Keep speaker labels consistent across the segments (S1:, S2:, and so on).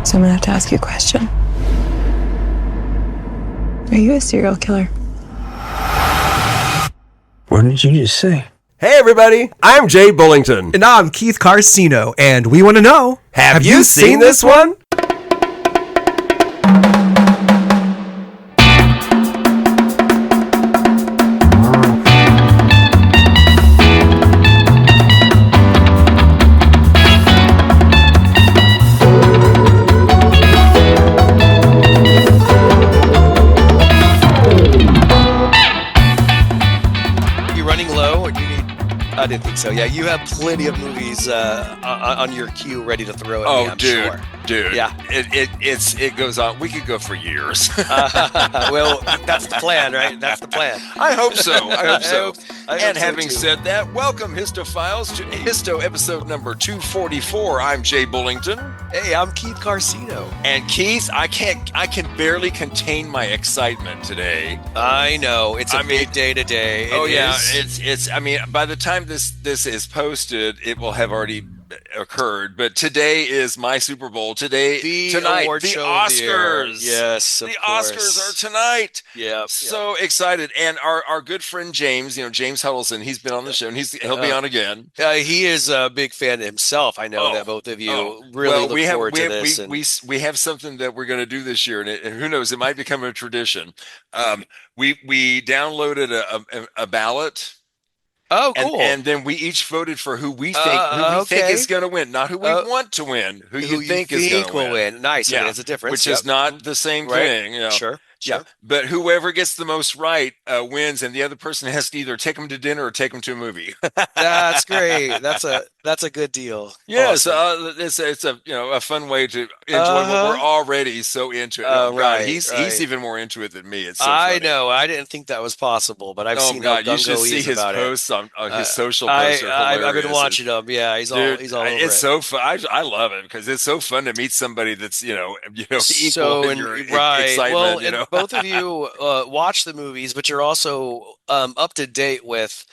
S1: So I'm gonna have to ask you a question. Are you a serial killer?
S2: What did you just say?
S3: Hey everybody, I'm Jay Bullington.
S4: And I'm Keith Carcino, and we want to know,
S3: Have you seen this one?
S5: I didn't think so. Yeah, you have plenty of movies on your queue ready to throw at me, I'm sure.
S6: Dude,
S5: yeah,
S6: it goes on. We could go for years.
S5: Well, that's the plan, right? That's the plan.
S6: I hope so. I hope so.
S5: I hope
S6: And
S5: so,
S6: having
S5: too.
S6: said that, welcome Histophiles to Histo episode number 244. I'm Jay Bullington.
S5: Hey, I'm Keith Carcino.
S6: And Keith, I can barely contain my excitement today.
S5: I know it's a big day today.
S6: It's. I mean, by the time this is posted, it will have already occurred. But today is my Super Bowl. Tonight, the Oscars.
S5: Yes,
S6: the Oscars are tonight.
S5: Yeah.
S6: So excited. And our good friend James, James Huddleston, he's been on the show, and he'll be on again.
S5: He is a big fan himself. I know that both of you really look forward to this.
S6: We have something that we're going to do this year, and who knows, it might become a tradition. We downloaded a ballot.
S5: Oh, cool!
S6: And then we each voted for who we think is going to win, not who we want to win. Who you think is going to win.
S5: Nice.
S6: Yeah,
S5: it's a difference.
S6: Which is not the same thing.
S5: Sure.
S6: Yeah, but whoever gets the most right wins, and the other person has to either take them to dinner or take them to a movie.
S5: That's great. That's a good deal.
S6: Yes,
S5: awesome.
S6: It's a fun way to enjoy what we're already so into it.
S5: Right,
S6: he's even more into it than me. It's so
S5: I
S6: funny.
S5: know. I didn't think that was possible, but I've seen
S6: God,
S5: how
S6: you should
S5: gungo he
S6: see
S5: is
S6: his
S5: about
S6: posts on his social
S5: it.
S6: posts.
S5: I've been watching him. Yeah, he's all over
S6: it's
S5: it.
S6: so fun. I love it because it's so fun to meet somebody that's equal in your excitement.
S5: Well, and both of you watch the movies, but you're also up to date with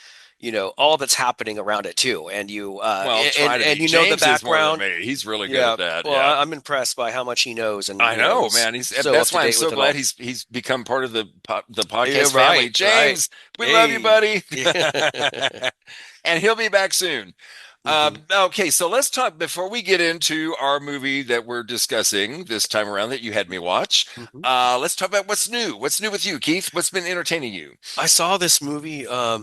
S5: all that's happening around it too, and you and you know
S6: James
S5: the background.
S6: He's really good at that.
S5: Well, I'm impressed by how much he knows, and
S6: I know, man. That's why I'm so glad he's become part of the podcast family. James, we love you, buddy. And he'll be back soon. Okay, so let's talk before we get into our movie that we're discussing this time around that you had me watch. Let's talk about what's new. What's new with you, Keith? What's been entertaining you?
S5: I saw this movie. I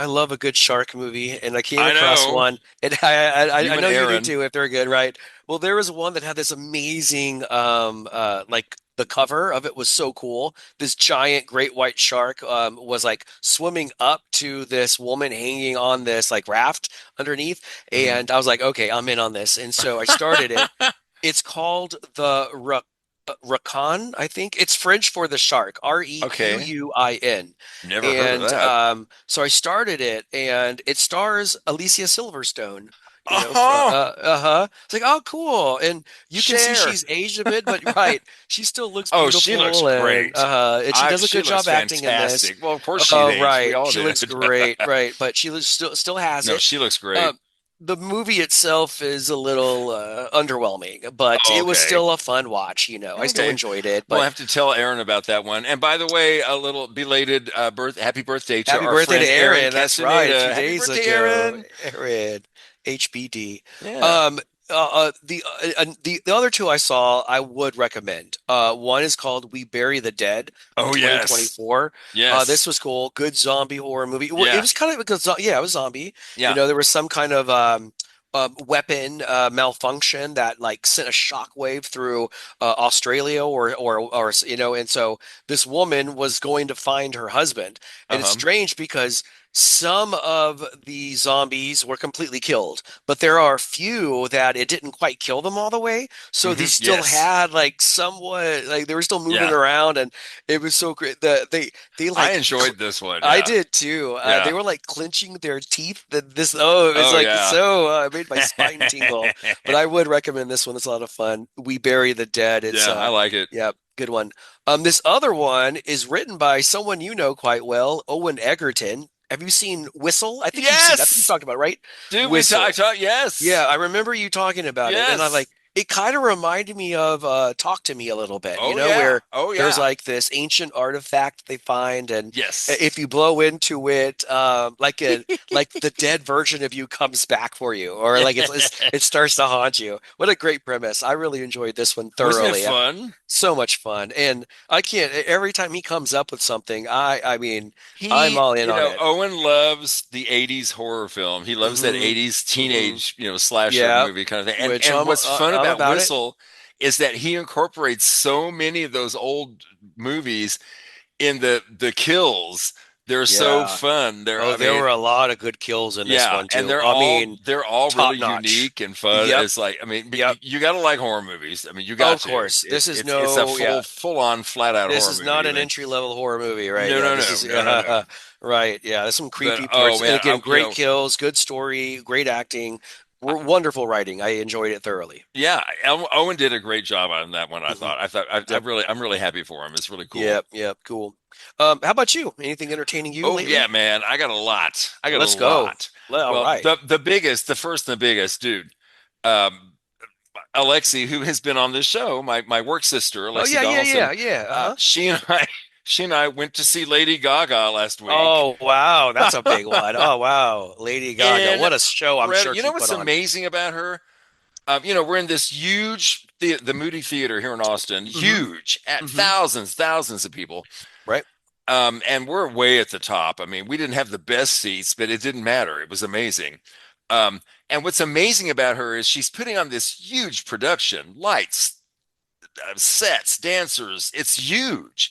S5: love a good shark movie, and I came across one. And I know
S6: Aaron.
S5: you do too if they're good, right? Well, there was one that had this amazing the cover of it was so cool. This giant great white shark was like swimming up to this woman hanging on this like raft underneath. And I was like, okay, I'm in on this. And so I started it. It's called the Rakan, I think. It's French for the shark. Requuin.
S6: Never heard of that.
S5: So I started it, and it stars Alicia Silverstone. It's like, oh, cool. And you can see she's aged a bit, but she still looks beautiful.
S6: She looks great.
S5: And she does a good job acting in this.
S6: Well, of course she is.
S5: Right. She looks great, right. But she still has it.
S6: No, she looks great.
S5: The movie itself is a little underwhelming, but it was still a fun watch. I still enjoyed it. But
S6: we'll have to tell Aaron about that one. And by the way, a little belated happy birthday to
S5: our friend
S6: Aaron.
S5: That's right. 2 days
S6: happy birthday,
S5: ago.
S6: Aaron.
S5: HBD.
S6: Yeah.
S5: The other two I saw, I would recommend. One is called We Bury the Dead. 2024.
S6: Yes.
S5: This was cool. Good zombie horror movie. Well,
S6: Yeah.
S5: It was kind of because it was zombie.
S6: Yeah.
S5: There was some kind of weapon malfunction that like sent a shockwave through Australia or and so this woman was going to find her husband, and it's strange because some of the zombies were completely killed, but there are a few that it didn't quite kill them all the way. So they still had like somewhat, like they were still moving around, and it was so great. They like,
S6: I enjoyed this one.
S5: I did too. They were like clenching their teeth. It made my spine tingle. But I would recommend this one. It's a lot of fun. We Bury the Dead.
S6: I like it.
S5: Yeah, good one. This other one is written by someone you know quite well, Owen Egerton. Have you seen Whistle? I think you've seen that. You talked about it, right?
S6: Dude,
S5: Whistle.
S6: I thought yes.
S5: Yeah, I remember you talking about it, and I'm like, It kind of reminded me of Talk to Me a little bit,
S6: Oh yeah.
S5: where
S6: Oh
S5: there's
S6: yeah.
S5: like this ancient artifact they find, and
S6: Yes.
S5: if you blow into it, like the dead version of you comes back for you, or like it starts to haunt you. What a great premise! I really enjoyed this one
S6: Wasn't it
S5: thoroughly.
S6: fun?
S5: So much fun, and I can't. Every time he comes up with something, I mean, I'm
S6: He,
S5: all in on it.
S6: Owen loves the 80s horror film. He loves that
S5: Hmm.
S6: 80s
S5: Hmm.
S6: teenage, slasher
S5: Yeah,
S6: movie kind of thing. And
S5: which
S6: and what's fun
S5: I'm
S6: about
S5: about it.
S6: Whistle is that he incorporates so many of those old movies in the kills. They're so
S5: Yeah.
S6: fun.
S5: Oh, there were a lot of good kills in this
S6: Yeah,
S5: one
S6: and
S5: too. I mean,
S6: they're all
S5: top
S6: really
S5: notch.
S6: unique and fun.
S5: Yep.
S6: It's like, I mean, but
S5: Yep.
S6: you got to like horror movies. I mean, you got
S5: Of
S6: to.
S5: course. This is
S6: It's a
S5: yeah.
S6: full on flat out
S5: This
S6: horror
S5: is not
S6: movie. I
S5: an
S6: mean,
S5: entry level horror movie, right?
S6: no,
S5: Yeah.
S6: no,
S5: This
S6: no,
S5: is
S6: no, no, no.
S5: right. Yeah. There's some
S6: But
S5: creepy
S6: oh
S5: parts, and
S6: man,
S5: again, great kills, good story, great acting, wonderful writing. I enjoyed it thoroughly.
S6: yeah, Owen did a great job on that one. I
S5: Hmm.
S6: thought.
S5: Yep.
S6: I'm really happy for him. It's really cool.
S5: Yep. Yep. Cool. How about you? Anything entertaining you
S6: Oh yeah,
S5: lately?
S6: man, I got a lot. I got a
S5: Let's go.
S6: lot.
S5: All
S6: Well,
S5: right.
S6: the first and the biggest, dude. Um, Alexi, who has been on this show, my work sister,
S5: Oh
S6: Alexi
S5: yeah, yeah,
S6: Donaldson,
S5: yeah, yeah. Uh-huh.
S6: she and I went to see Lady Gaga last week.
S5: Oh wow, that's a big one. Oh wow, Lady Gaga. What a show I'm sure
S6: You
S5: she
S6: know
S5: put
S6: what's
S5: on.
S6: amazing about her? We're in this huge the Moody Theater here in Austin,
S5: Hmm.
S6: huge at
S5: Hmm.
S6: thousands of people.
S5: Right.
S6: And we're way at the top. I mean, we didn't have the best seats, but it didn't matter. It was amazing. Um, and what's amazing about her is she's putting on this huge production, lights, sets, dancers. It's huge.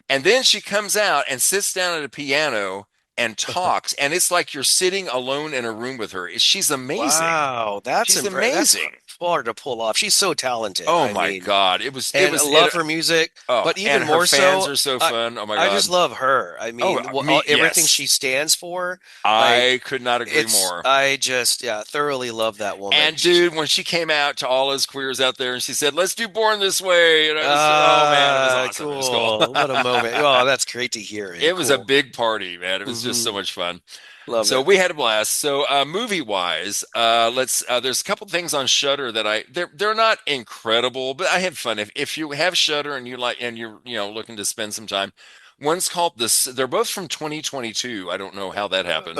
S6: And then she comes out and sits down at a piano and talks, and it's like you're sitting alone in a room with her. She's amazing.
S5: Wow,
S6: She's
S5: That's
S6: amazing.
S5: hard to pull off. She's so talented.
S6: Oh
S5: I
S6: my
S5: mean,
S6: God.
S5: and I love her music,
S6: Oh,
S5: but even
S6: and her
S5: more
S6: fans
S5: so,
S6: are so
S5: I
S6: fun. Oh my
S5: I
S6: God.
S5: just love her. I
S6: Oh,
S5: mean, everything
S6: yes.
S5: she stands for, like
S6: I could not agree more.
S5: I just thoroughly love that woman.
S6: And dude, when she came out to all us queers out there and she said, "Let's do Born This Way," oh man, it was awesome. It was cool.
S5: Cool. What a moment. Oh, that's great to hear. And
S6: It was a
S5: cool.
S6: big party, man. It was just so
S5: Hmm.
S6: much fun.
S5: Love
S6: So
S5: it.
S6: we had a blast. So movie wise, let's there's a couple things on Shudder that they're not incredible, but I had fun. If you have Shudder and you like and you're looking to spend some time, one's called this. They're both from 2022. I don't know how that happened.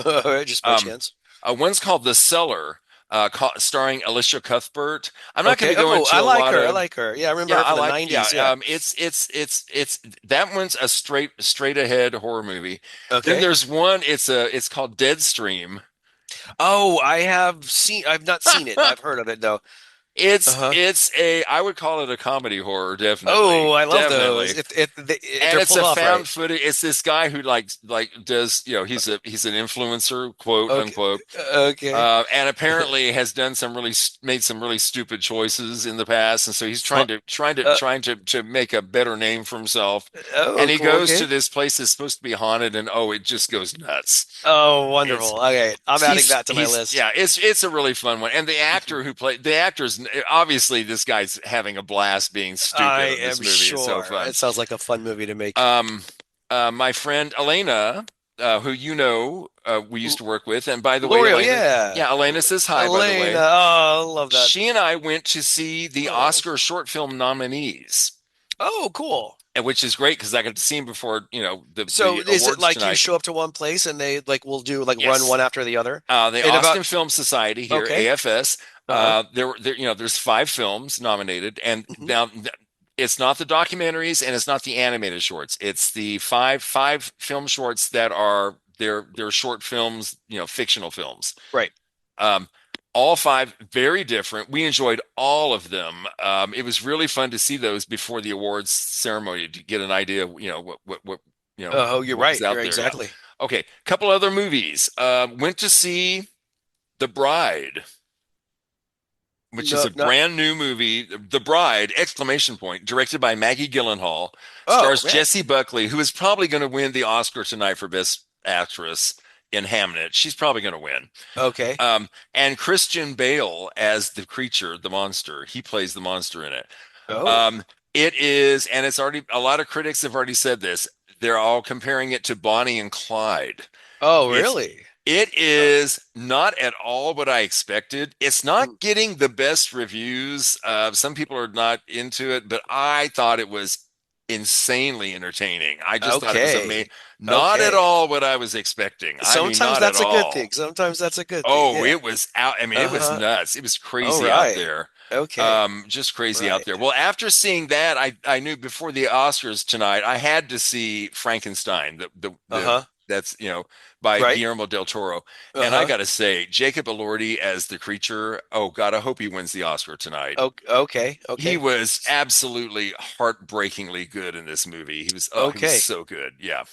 S5: Just by
S6: Um,
S5: chance.
S6: One's called The Cellar, starring Alicia Cuthbert. I'm not going
S5: Okay.
S6: to go
S5: Oh,
S6: into
S5: I
S6: a
S5: like
S6: lot
S5: her. I
S6: of.
S5: like her. Yeah, I remember
S6: Yeah,
S5: her
S6: I
S5: from the
S6: like. Yeah,
S5: 90s. Yeah.
S6: it's that one's a straight ahead horror movie. Then
S5: Okay.
S6: there's one. It's called Deadstream.
S5: Oh, I've not seen it. I've heard of it though. Uh-huh.
S6: I would call it a comedy horror, definitely,
S5: Oh, I love those.
S6: definitely.
S5: If
S6: And
S5: they're
S6: it's
S5: pulled
S6: a
S5: off right.
S6: found footage. It's this guy who does he's an influencer, quote
S5: Okay.
S6: unquote.
S5: Okay.
S6: And apparently has done made some really stupid choices in the past, and so he's
S5: Fu- uh,
S6: trying to make a better name for himself.
S5: oh,
S6: And he
S5: cool.
S6: goes to
S5: Okay.
S6: this place that's supposed to be haunted, and oh, it just goes nuts.
S5: Oh,
S6: It's
S5: wonderful. Okay. I'm adding that to my
S6: he's
S5: list.
S6: yeah, it's a really fun one. And the actor's obviously this guy's having a blast being
S5: I
S6: stupid in this
S5: am
S6: movie. It's so
S5: sure.
S6: fun.
S5: It sounds like a fun movie to make.
S6: Um, my friend Elena, who we used to work with, and by the way,
S5: L'Oreal, yeah.
S6: Elena says hi, by the
S5: Elena.
S6: way.
S5: Oh, I love that.
S6: She and I went to see the
S5: Oh.
S6: Oscar short film nominees,
S5: Oh, cool.
S6: and which is great because I got to see them before,
S5: So
S6: the
S5: is it
S6: awards
S5: like you
S6: tonight.
S5: show up to one place and they like will do like run
S6: Yes.
S5: one after the other?
S6: The
S5: In about
S6: Austin Film Society here,
S5: okay.
S6: AFS.
S5: Uh-huh.
S6: There's 5 films nominated, and
S5: Hmm.
S6: now it's not the documentaries and it's not the animated shorts. It's the five film shorts that are they're short films, fictional films.
S5: Right.
S6: Um, all 5 very different. We enjoyed all of them. It was really fun to see those before the awards ceremony to get an idea of,
S5: Oh, you're
S6: what was
S5: right.
S6: out
S5: You're
S6: there. Yeah.
S5: exactly.
S6: Okay, couple other movies. Went to see The Bride, which is
S5: No,
S6: a
S5: no.
S6: brand new movie. The Bride, exclamation point, directed by Maggie Gyllenhaal,
S5: Oh,
S6: stars
S5: man.
S6: Jessie Buckley, who is probably going to win the Oscar tonight for Best Actress in Hamnet. She's probably going to win.
S5: Okay.
S6: And Christian Bale as the creature, the monster. He plays the monster in it.
S5: Oh.
S6: Um, it is, and it's already, a lot of critics have already said this. They're all comparing it to Bonnie and Clyde.
S5: Oh,
S6: It's
S5: really?
S6: It is not at all what I expected. It's not getting the best reviews. Some people are not into it, but I thought it was insanely entertaining. I just thought it was amazing. Not at all what I was expecting.
S5: Sometimes that's a good thing. Sometimes that's a good thing.
S6: Oh, it was out. I mean, it was nuts. It was crazy out there.
S5: Okay.
S6: Just crazy out there. Well, after seeing that, I knew before the Oscars tonight, I had to see Frankenstein. That's by Guillermo del Toro. And I got to say, Jacob Elordi as the creature. Oh God, I hope he wins the Oscar tonight.
S5: Okay.
S6: He was absolutely heartbreakingly good in this movie. He was he was so good. Yeah.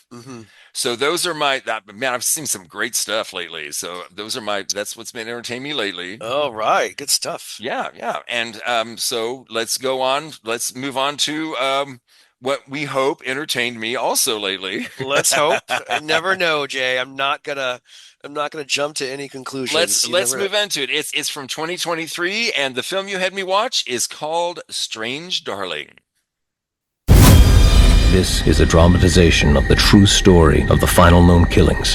S6: So those are man, I've seen some great stuff lately. So that's what's been entertaining me lately.
S5: All right. Good stuff.
S6: Yeah. And so let's go on. Let's move on to what we hope entertained me also lately.
S5: Let's hope. I never know, Jay. I'm not gonna jump to any conclusions.
S6: Let's move on to it. It's from 2023, and the film you had me watch is called Strange Darling.
S2: This is a dramatization of the true story of the final known killings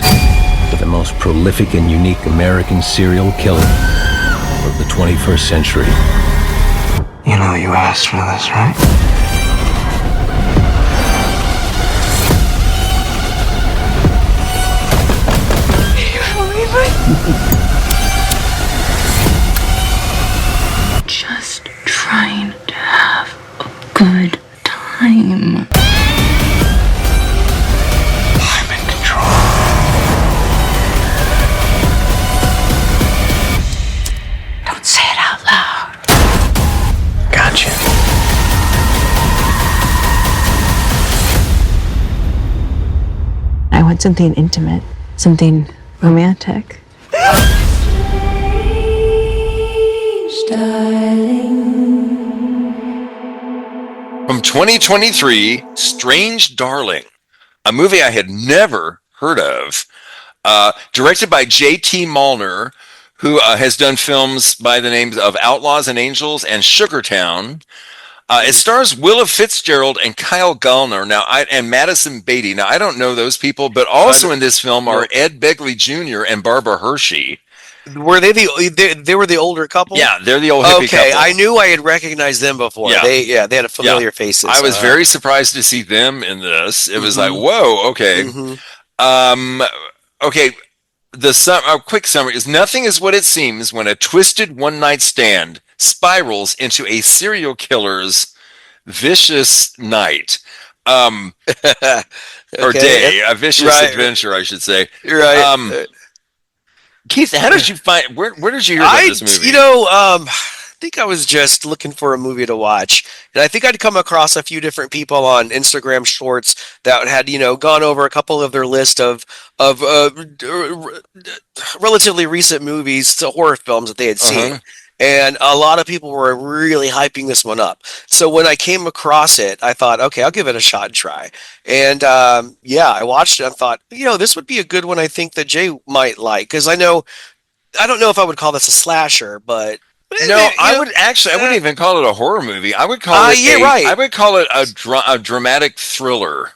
S2: of the most prolific and unique American serial killer of the 21st century.
S7: You know you asked for this, right?
S8: Just trying to have a good time.
S7: I'm in control.
S8: Don't say it out loud.
S7: Gotcha.
S1: I want something intimate, something romantic.
S6: From 2023, Strange Darling, a movie I had never heard of, directed by JT Mollner, who has done films by the names of Outlaws and Angels and Sugartown. It stars Willa Fitzgerald and Kyle Gallner and Madison Beatty. Now, I don't know those people, but also in this film are Ed Begley Jr. and Barbara Hershey.
S5: Were they they were the older couple?
S6: Yeah, they're the old hippie couple.
S5: I knew I had recognized them before.
S6: Yeah.
S5: They had a familiar faces.
S6: I was very surprised to see them in this. It was like, whoa, okay. Okay, quick summary is nothing is what it seems when a twisted one-night stand spirals into a serial killer's vicious night. Or day, a vicious adventure, I should say.
S5: Right.
S6: Keith, how did you find? Where did you hear about this movie?
S5: I think I was just looking for a movie to watch, and I think I'd come across a few different people on Instagram Shorts that had gone over a couple of their list of relatively recent movies to horror films that they had seen. And a lot of people were really hyping this one up. So when I came across it, I thought, okay, I'll give it a shot and try. And I watched it and thought, this would be a good one I think that Jay might like. Because I don't know if I would call this a slasher, but...
S6: No, I wouldn't even call it a horror movie. I would call it I would call it a dramatic thriller.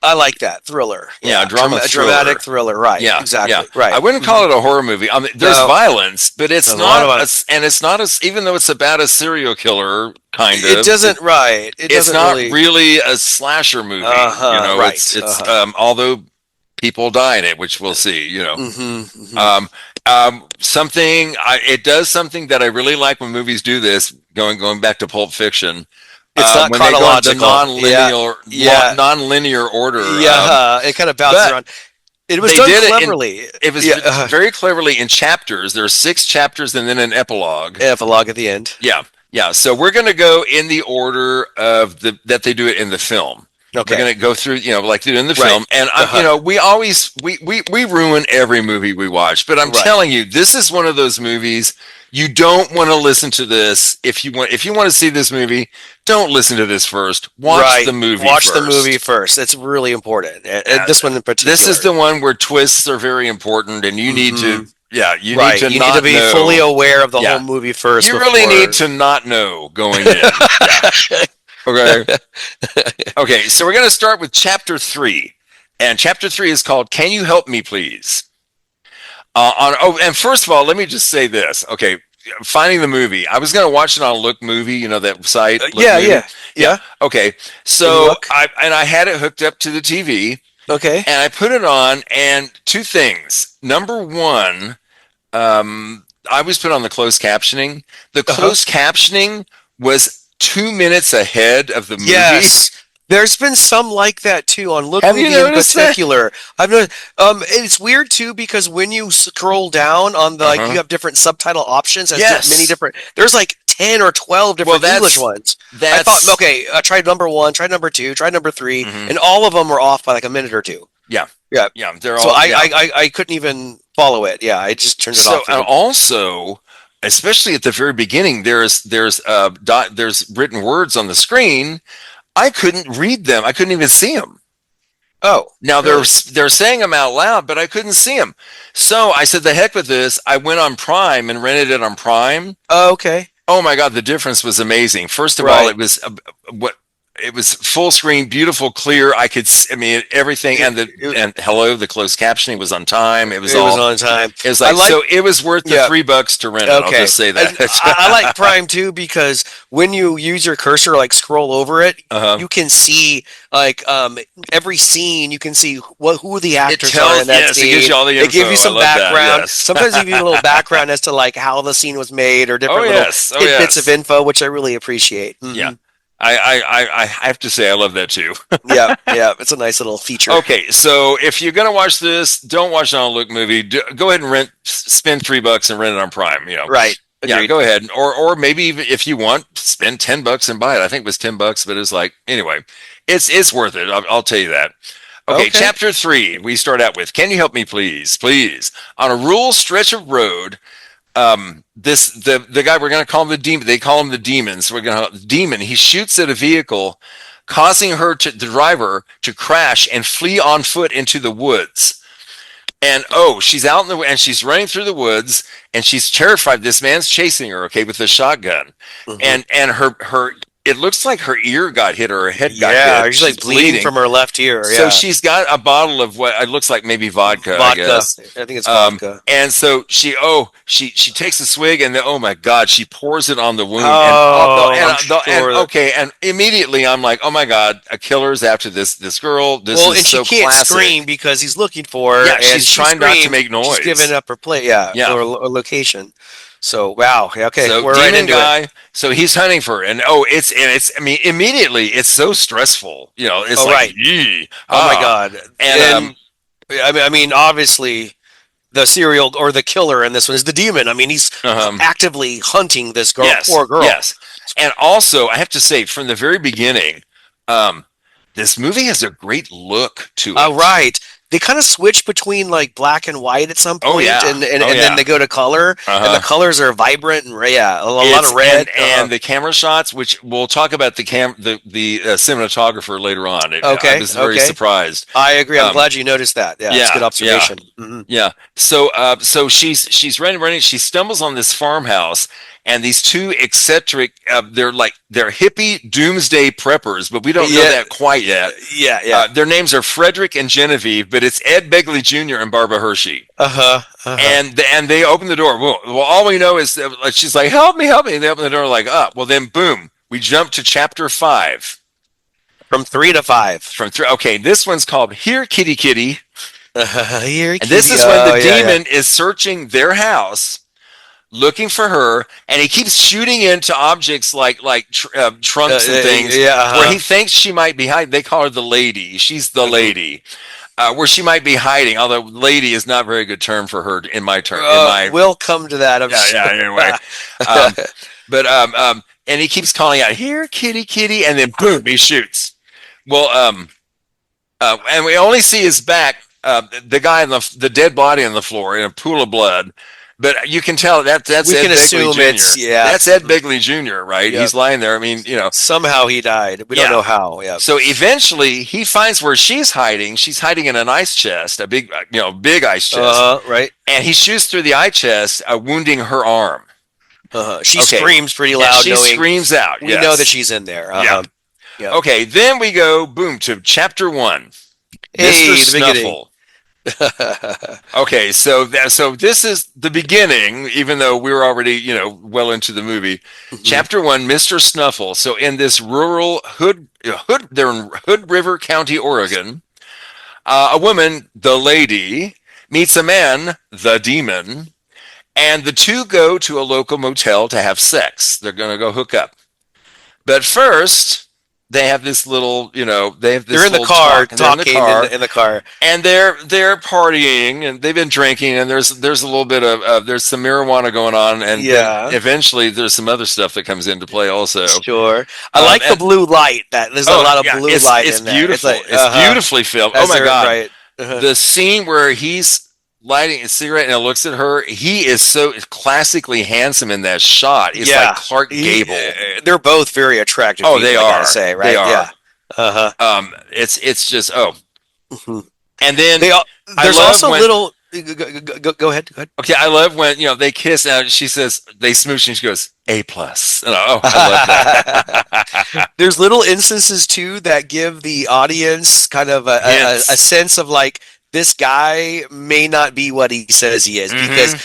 S5: I like that. Thriller.
S6: Yeah,
S5: dramatic thriller. Right.
S6: Yeah,
S5: exactly.
S6: Yeah.
S5: Right.
S6: I wouldn't call it a horror movie. I mean, there's violence, but it's not even though it's about a serial killer, kind of.
S5: It doesn't, right.
S6: It's not really a slasher movie.
S5: Right.
S6: It's although people die in it, which we'll see, it does something that I really like when movies do this, going back to Pulp Fiction.
S5: It's not
S6: when
S5: chronological.
S6: They go non-linear order.
S5: Yeah, it kind of bounces around. It was done cleverly.
S6: It was very cleverly in chapters. There are 6 chapters and then an epilogue.
S5: Epilogue at the end.
S6: Yeah. So we're going to go in the order of that they do it in the film. Okay. We're going to go through, like they do in the film. And, we ruin every movie we watch. But I'm telling you, this is one of those movies you don't want to listen to this. If you want to see this movie, don't listen to this first. Watch the movie first.
S5: Watch the movie first. It's really important. And this one in particular.
S6: This is the one where twists are very important, and you need to... Yeah, you need to
S5: be fully aware of the whole movie first.
S6: You really need to not know going in. Okay, so we're going to start with Chapter 3. And Chapter 3 is called Can You Help Me, Please? And first of all, let me just say this. Okay, finding the movie. I was going to watch it on Look Movie, that site.
S5: Yeah.
S6: Okay, so I had it hooked up to the TV.
S5: Okay.
S6: And I put it on, and two things. Number one, I always put on the closed captioning. The closed captioning was 2 minutes ahead of the movie.
S5: Yes. There's been some like that too on Look
S6: Have
S5: Movie
S6: you
S5: in particular. I've noticed. It's weird too because when you scroll down on the you have different subtitle options. Many different. There's like 10 or 12 different English ones. I thought, okay, try number 1, try number 2, try number 3, and all of them were off by like a minute or two.
S6: Yeah. They're all.
S5: So I couldn't even follow it. Yeah, I just turned it off.
S6: And also, especially at the very beginning, there's written words on the screen. I couldn't read them. I couldn't even see them.
S5: Oh,
S6: now really? they're saying them out loud, but I couldn't see them. So I said, "The heck with this!" I went on Prime and rented it on Prime.
S5: Oh, okay.
S6: Oh my God, the difference was amazing. First of all, it was it was full screen, beautiful, clear. I could, everything, and the closed captioning was on time. It was on time. It was so it was worth the $3 to rent it. I'll just say that.
S5: I like Prime too because when you use your cursor, like scroll over it, you can see like every scene. You can see who the actors are in that scene.
S6: It gives you all the info.
S5: They give you some background.
S6: Yes.
S5: Sometimes they give you a little background as to like how the scene was made or different little tidbits of info, which I really appreciate. Mm-hmm.
S6: Yeah. I have to say I love that too.
S5: yeah, it's a nice little feature.
S6: Okay, so if you're gonna watch this, don't watch it on a Look Movie. Go ahead and spend $3 and rent it on Prime.
S5: Right?
S6: Agreed. Yeah, go ahead, or maybe even if you want, spend $10 and buy it. I think it was $10, but it's like anyway, it's worth it. I'll tell you that. Okay, Chapter 3. We start out with, "Can you help me, please? Please, on a rural stretch of road." The guy, we're going to call him the demon. They call him the demon. So we're going to demon. He shoots at a vehicle, causing the driver to crash and flee on foot into the woods. And she's out and she's running through the woods and she's terrified. This man's chasing her, with a shotgun, and her. It looks like her ear got hit or her head got hit.
S5: Yeah, she's like bleeding from her left ear. Yeah.
S6: So she's got a bottle of what it looks like maybe vodka. I guess.
S5: I think it's vodka.
S6: And so she takes a swig and then, oh my God, she pours it on the wound. And immediately I'm like, oh my God, a killer's after this girl. This is so classic. She can't
S5: scream because he's looking for her.
S6: Yeah, she's trying not to make noise.
S5: She's giving up her plate. Or location. So wow, okay,
S6: so
S5: we're right into it.
S6: So he's hunting for her, and immediately it's so stressful. It's
S5: oh my God, and obviously the serial or the killer in this one is the demon. He's actively hunting this girl, poor girl.
S6: Yes, and also I have to say from the very beginning, this movie has a great look to it.
S5: Right. They kind of switch between like black and white at some point, and then they go to color, and the colors are vibrant and a lot of red.
S6: And the camera shots, which we'll talk about the cinematographer later on. I was very surprised.
S5: I agree. I'm glad you noticed that. Yeah, it's a good observation.
S6: Yeah. Mm-hmm. Yeah. So she's running. She stumbles on this farmhouse. And these two eccentric, they're hippie doomsday preppers, but we don't know that quite yet.
S5: Yeah.
S6: Their names are Frederick and Genevieve, but it's Ed Begley Jr. and Barbara Hershey. And they open the door. Well, all we know is she's like, help me. And they open the door well, then boom, we jump to Chapter 5.
S5: From 3 to 5.
S6: From 3. Okay, this one's called Here, Kitty Kitty.
S5: Here,
S6: and this is when the demon is searching their house, looking for her, and he keeps shooting into objects like trunks and things where he thinks she might be hiding. They call her the lady. She's the lady. Where she might be hiding, although lady is not a very good term for her in my term.
S5: We'll come to that.
S6: Anyway. And he keeps calling out, here, kitty, kitty, and then boom, he shoots. Well, and we only see his back, the guy the dead body on the floor in a pool of blood. But you can tell that's Ed Begley Jr. That's Ed Begley Jr., right? Yep. He's lying there.
S5: Somehow he died. We don't know how. Yeah.
S6: So eventually he finds where she's hiding. She's hiding in an ice chest, a big ice chest.
S5: Right.
S6: And he shoots through the ice chest, wounding her arm.
S5: She screams pretty loud.
S6: She screams out.
S5: We know that she's in there.
S6: Okay. Then we go to Chapter 1. Mr. Snuffle. Okay, so this is the beginning, even though we were already, well into the movie. Chapter 1, Mr. Snuffle. So in this rural they're in Hood River County, Oregon. A woman, the lady, meets a man, the demon, and the two go to a local motel to have sex. They're going to go hook up. But first, they have this little, they're
S5: in the car talking in the car,
S6: and they're partying, and they've been drinking, and there's a little bit of there's some marijuana going on, and then eventually there's some other stuff that comes into play also.
S5: Sure, I like the blue light. There's a lot of blue light in there.
S6: Beautiful. It's beautifully filmed. Oh my God! Right. The scene where he's lighting a cigarette and looks at her, he is so classically handsome in that shot. It's like Clark Gable.
S5: They're both very attractive.
S6: Oh, they are.
S5: I gotta say, right?
S6: They are.
S5: Yeah.
S6: It's just and then
S5: there's also little. Go ahead.
S6: Okay, I love when they kiss and she says they smooch and she goes A+. And I love that.
S5: There's little instances too that give the audience kind of a sense of like, this guy may not be what he says he is, because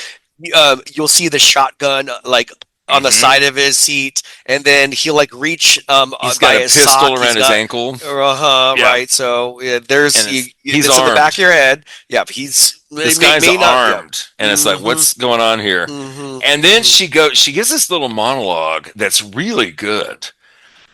S5: you'll see the shotgun like on the side of his seat, and then he'll like reach
S6: he's got a pistol around his ankle.
S5: Right. So there's
S6: he's
S5: it's
S6: armed.
S5: in the back of your head. Yeah,
S6: this guy's armed, and it's like, what's going on here? And then she gives this little monologue that's really good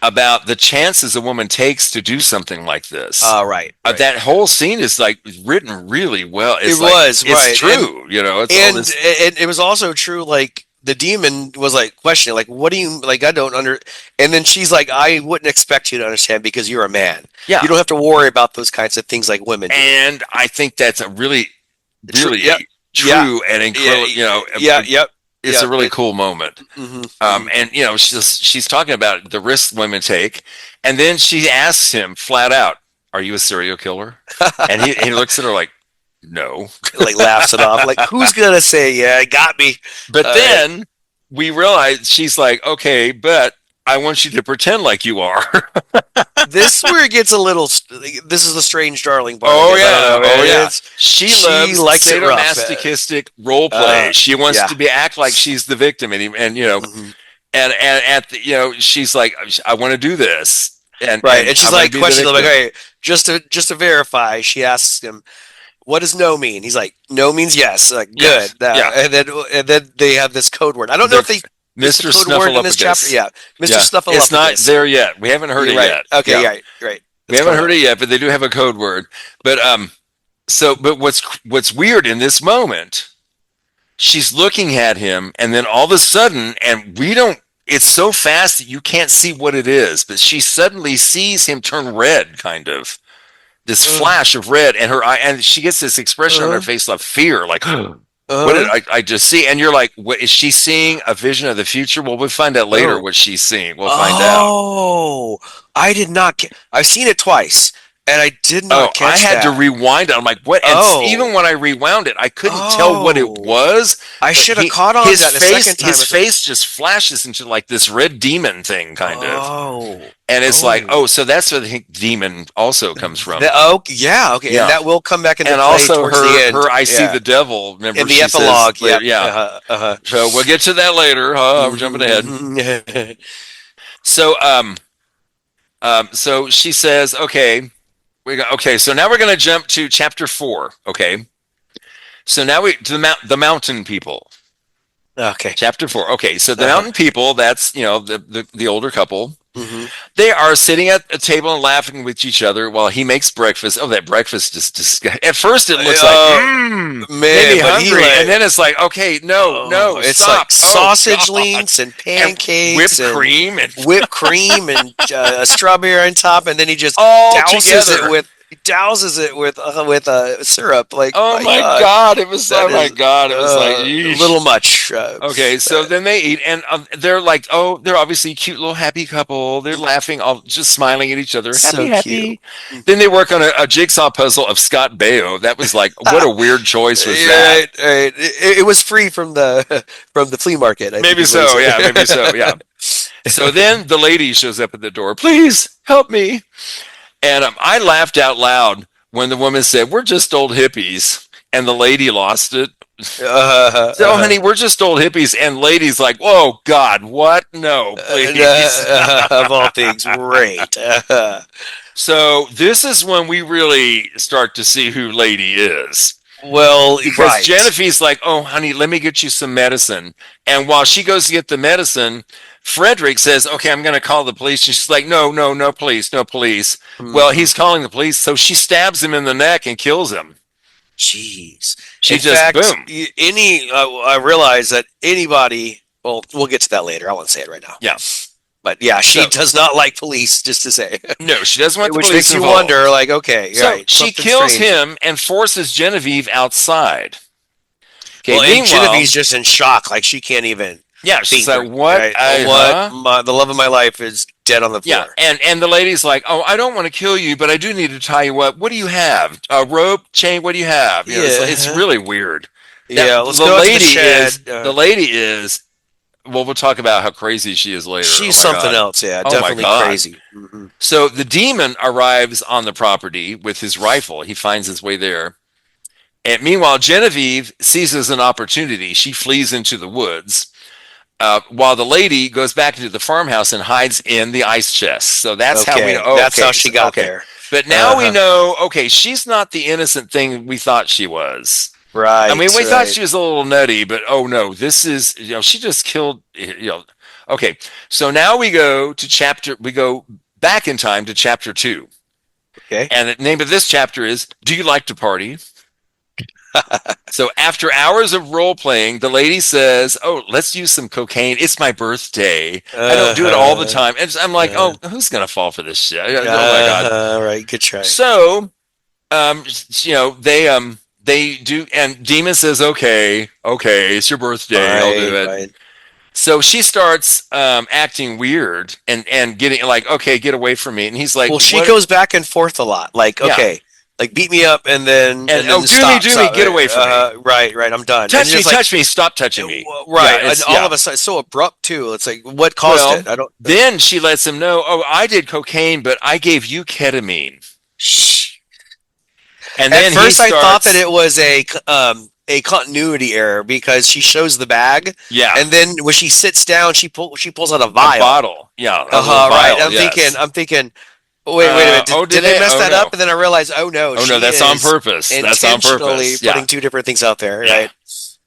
S6: about the chances a woman takes to do something like this.
S5: Right.
S6: That whole scene is like written really well. It's
S5: right.
S6: True.
S5: And it was also true. Like the demon was like questioning, like, what do you like? I don't And then she's like, I wouldn't expect you to understand because you're a man. Yeah. You don't have to worry about those kinds of things like women do.
S6: And I think that's a really, really true and incredible. It's a really cool moment. And she's talking about the risks women take, and then she asks him flat out, "Are you a serial killer?" And he looks at her like, "No,"
S5: like laughs it off. Like, who's gonna say, "Yeah, it got me"?
S6: But then we realize she's like, "Okay, but I want you to pretend like you are."
S5: This is where it gets a little. This is the strange darling part.
S6: She likes sadomasochistic role play. She wants to act like she's the victim, and she's like, I want to do this, and
S5: she's like, questions like, hey, just to verify, she asks him, what does no mean? He's like, no means yes. Like, good. And then they have this code word. I don't know if they.
S6: Mr. Snuffleupagus.
S5: Mr. Snuffleupagus.
S6: It's not there yet. We haven't heard it yet.
S5: Okay, right.
S6: We haven't heard it yet, but they do have a code word. But but what's weird in this moment, she's looking at him, and then all of a sudden, and it's so fast that you can't see what it is, but she suddenly sees him turn red, kind of. This flash of red, and her eye, and she gets this expression on her face of fear, like, what did I just see? And you're like, what, is she seeing a vision of the future? Well, we'll find out later what she's seeing. We'll find out.
S5: Oh, I did not. I've seen it twice, and I did not catch
S6: I had to rewind it. I'm like, what? And even when I rewound it, I couldn't tell what it was.
S5: I should have caught on to that the second time.
S6: His face just flashes into like this red demon thing, kind of.
S5: Oh.
S6: And it's like, so that's where the demon also comes from.
S5: Okay. And that will come back into play
S6: also
S5: towards the end.
S6: I see the devil. Remember,
S5: in the epilogue.
S6: So we'll get to that later. I'm jumping ahead. So she says, okay. So now we're going to jump to chapter 4. Okay. So now the mountain people.
S5: Okay.
S6: Chapter 4. Okay. So the mountain people, that's, the older couple. They are sitting at a table and laughing with each other while he makes breakfast. Oh, that breakfast is disgusting. At first it looks like, maybe hungry. And then it's like, okay, no,
S5: it's
S6: stop.
S5: like sausage links and pancakes
S6: and
S5: whipped cream and strawberry on top. And then he just douses it with syrup. Like,
S6: oh my god, it was like
S5: a little much.
S6: Okay, so then they eat, and they're like, they're obviously a cute little happy couple. They're laughing, all just smiling at each other, happy. Then they work on a jigsaw puzzle of Scott Baio. That was like, what a weird choice was that?
S5: Right. It was free from the flea market.
S6: Maybe so. So then the lady shows up at the door. Please help me. And I laughed out loud when the woman said, "We're just old hippies," and the lady lost it. Honey, we're just old hippies, and lady's like, "Whoa, God, what? No, please."
S5: Of all things, great.
S6: So this is when we really start to see who Lady is.
S5: Well,
S6: because Genevieve's like, "Oh, honey, let me get you some medicine." And while she goes to get the medicine, Frederick says, "Okay, I'm going to call the police." And she's like, "No, police, no police." Well, he's calling the police, so she stabs him in the neck and kills him.
S5: Jeez.
S6: In fact, boom.
S5: I realize that anybody, well, we'll get to that later. I won't say it right now.
S6: Yeah.
S5: But yeah, she does not like police, just to say.
S6: No, she doesn't want the
S5: Which
S6: police
S5: makes you
S6: involved.
S5: wonder, like, okay,
S6: so
S5: right.
S6: She kills him and forces Genevieve outside.
S5: Okay, well, and Genevieve's just in shock, like she can't even.
S6: Yeah, she's like, "What?
S5: Right? The love of my life is dead on the floor."
S6: Yeah, and the lady's like, "Oh, I don't want to kill you, but I do need to tie you up. What do you have? A rope, chain? What do you have?" You know, it's really weird.
S5: Let's go to the shed.
S6: The lady is. Well, we'll talk about how crazy she is later.
S5: She's something else, definitely crazy. Mm-hmm.
S6: So the demon arrives on the property with his rifle. He finds his way there. And meanwhile, Genevieve seizes an opportunity. She flees into the woods, while the lady goes back into the farmhouse and hides in the ice chest. So that's how we know.
S5: That's how she got there.
S6: But now we know, okay, she's not the innocent thing we thought she was.
S5: Right.
S6: I mean, we thought she was a little nutty, but oh no, this is, she just killed, Okay, so now we go back in time to chapter 2.
S5: Okay.
S6: And the name of this chapter is, "Do You Like to Party?" So after hours of role playing, the lady says, "Oh, let's use some cocaine. It's my birthday. I don't do it all the time." And I'm like, "Oh, who's going to fall for this shit?" Oh my God.
S5: All right, good try.
S6: So, they do, and Demon says, okay, it's your birthday, I'll do it. Right. So she starts acting weird and getting like, "Okay, get away from me." And he's like,
S5: well, she goes back and forth a lot. Like, okay, like beat me up and then
S6: stop, do me, get away from me.
S5: Right, I'm done.
S6: Touch me, stop touching me.
S5: Right, and all of a sudden, it's so abrupt too. It's like, what caused it? I don't.
S6: Then she lets him know, "Oh, I did cocaine, but I gave you ketamine." And then
S5: at first I thought that it was a continuity error because she shows the bag.
S6: Yeah.
S5: And then when she sits down, she pulls out a vial.
S6: A bottle. Yeah.
S5: Right. I'm thinking. Wait a minute. Did they mess that up? And then I realized, oh no,
S6: that's on purpose. That's on purpose.
S5: Putting two different things out there.
S6: Yeah.
S5: Right.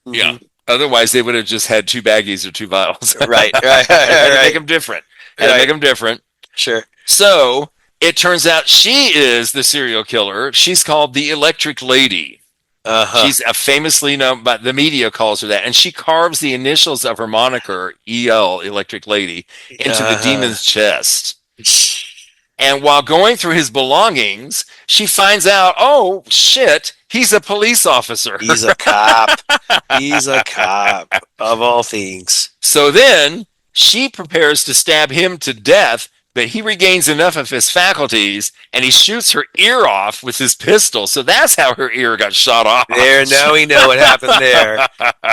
S6: Yeah. Otherwise, they would have just had 2 baggies or 2 vials.
S5: Right.
S6: Make them different. Make them different.
S5: Sure.
S6: So it turns out she is the serial killer. She's called the Electric Lady. She's famously known, but the media calls her that, and she carves the initials of her moniker, EL, Electric Lady, into the demon's chest. And while going through his belongings, she finds out, oh shit, he's a police officer.
S5: He's a cop. He's a cop, of all things.
S6: So then she prepares to stab him to death, but he regains enough of his faculties and he shoots her ear off with his pistol. So that's how her ear got shot off.
S5: There, now we know what happened there.